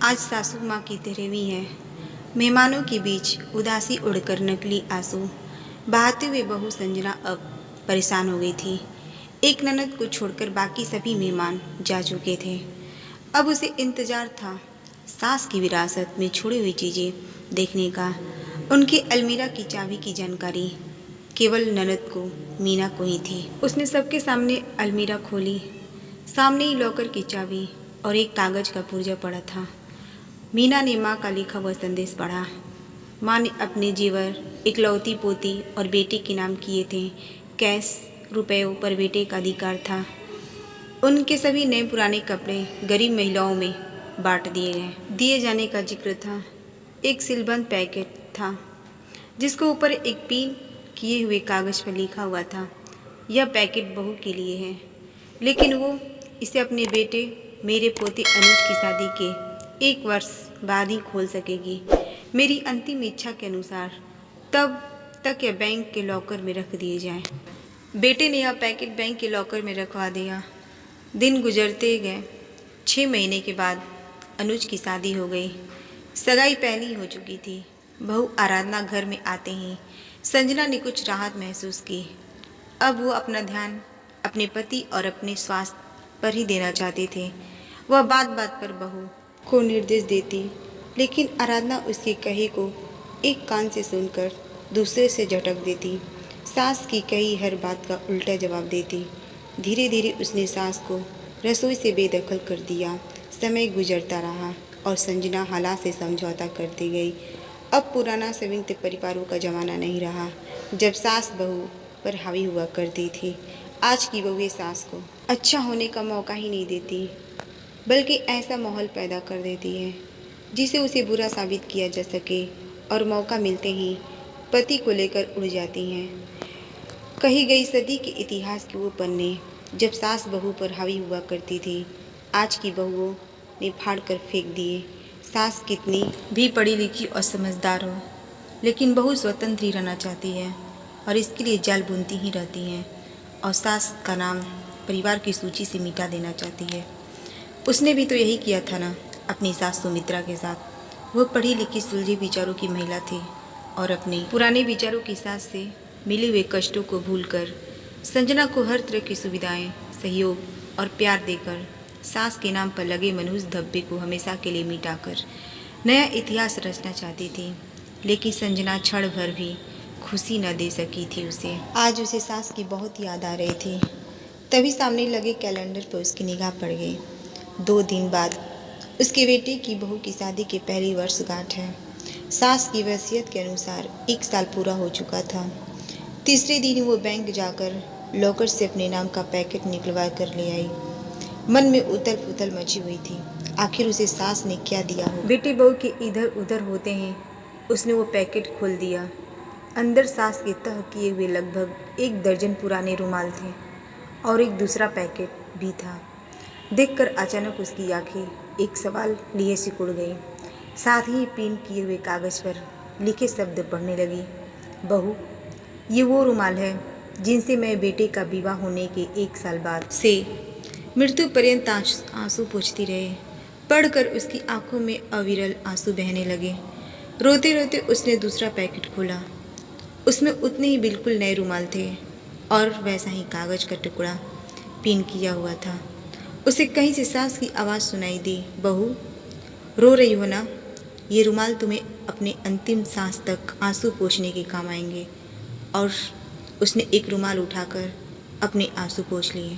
आज सासू माँ की 13वीं है। मेहमानों के बीच उदासी उड़कर नकली आंसू बहाते हुए बहू संजना अब परेशान हो गई थी। एक ननद को छोड़कर बाकी सभी मेहमान जा चुके थे। अब उसे इंतजार था सास की विरासत में छोड़ी हुई चीज़ें देखने का। उनकी अलमीरा की चाबी की जानकारी केवल ननद को, मीना को ही थी। उसने सबके सामने अलमीरा खोली। सामने ही लॉकर की चाबी और एक कागज का पुर्जा पड़ा था। मीना ने माँ का लिखा हुआ संदेश पढ़ा। माँ ने अपने जेवर इकलौती पोती और बेटे के नाम किए थे। कैश रुपयों पर बेटे का अधिकार था। उनके सभी नए पुराने कपड़े गरीब महिलाओं में बांट दिए गए। दिए जाने का जिक्र था। एक सीलबंद पैकेट था जिसको ऊपर एक पिन किए हुए कागज पर लिखा हुआ था, यह पैकेट बहू के लिए है, लेकिन वो इसे अपने बेटे मेरे पोते अनुज की शादी के 1 वर्ष बाद ही खोल सकेगी। मेरी अंतिम इच्छा के अनुसार तब तक यह बैंक के लॉकर में रख दिए जाए। बेटे ने यह पैकेट बैंक के लॉकर में रखवा दिया। दिन गुजरते गए। 6 महीने के बाद अनुज की शादी हो गई। सगाई पहले ही हो चुकी थी। बहू आराधना घर में आते ही संजना ने कुछ राहत महसूस की। अब वो अपना ध्यान अपने पति और अपने स्वास्थ्य पर ही देना चाहते थे। वह बात बात पर बहू को निर्देश देती, लेकिन आराधना उसके कहे को एक कान से सुनकर दूसरे से झटक देती। सास की कही हर बात का उल्टा जवाब देती। धीरे धीरे उसने सास को रसोई से बेदखल कर दिया। समय गुजरता रहा और संजना हालात से समझौता करती गई। अब पुराना संयुक्त परिवारों का ज़माना नहीं रहा जब सास बहू पर हावी हुआ करती थी। आज की बहुएं सास को अच्छा होने का मौका ही नहीं देती, बल्कि ऐसा माहौल पैदा कर देती है जिसे उसे बुरा साबित किया जा सके, और मौका मिलते ही पति को लेकर उड़ जाती हैं। कही गई सदी के इतिहास के वो पन्ने जब सास बहू पर हावी हुआ करती थी, आज की बहुओं ने फाड़ कर फेंक दिए। सास कितनी भी पढ़ी लिखी और समझदार हो, लेकिन बहू स्वतंत्र ही रहना चाहती है और इसके लिए जाल बुनती ही रहती हैं, और सास का नाम परिवार की सूची से मिटा देना चाहती है। उसने भी तो यही किया था ना अपनी सास सुमित्रा के साथ। वह पढ़ी लिखी सुलझे विचारों की महिला थी और अपने पुराने विचारों की सास से मिले हुए कष्टों को भूलकर संजना को हर तरह की सुविधाएं, सहयोग और प्यार देकर सास के नाम पर लगे मनहूस धब्बे को हमेशा के लिए मिटाकर नया इतिहास रचना चाहती थी। लेकिन संजना क्षण भर भी खुशी न दे सकी थी उसे। आज उसे सास की बहुत याद आ रही थी। तभी सामने लगे कैलेंडर पर उसकी निगाह पड़ गई। 2 दिन बाद उसके बेटे की बहू की शादी की पहली वर्षगांठ है। सास की वसीयत के अनुसार 1 साल पूरा हो चुका था। तीसरे दिन वो बैंक जाकर लॉकर से अपने नाम का पैकेट निकलवा कर ले आई। मन में उथल पुथल मची हुई थी। आखिर उसे सास ने क्या दिया हो। बेटे बहू के इधर उधर होते हैं उसने वो पैकेट खोल दिया। अंदर सास के तह किए हुए लगभग 1 दर्जन पुराने रुमाल थे और एक दूसरा पैकेट भी था। देखकर अचानक उसकी आंखें एक सवाल लिए सिकुड़ गई। साथ ही पिन किए हुए कागज पर लिखे शब्द पढ़ने लगी। बहू, ये वो रुमाल है जिनसे मैं बेटे का विवाह होने के 1 साल बाद से मृत्यु पर्यंत आंसू पोंछती रहे। पढ़कर उसकी आंखों में अविरल आंसू बहने लगे। रोते रोते उसने दूसरा पैकेट खोला। उसमें उतने ही बिल्कुल नए रुमाल थे और वैसा ही कागज का टुकड़ा पिन किया हुआ था। उसे कहीं से सास की आवाज़ सुनाई दी, बहू रो रही हो ना? ये रुमाल तुम्हें अपने अंतिम सांस तक आंसू पोंछने के काम आएंगे। और उसने एक रुमाल उठाकर अपने आंसू पोंछ लिए।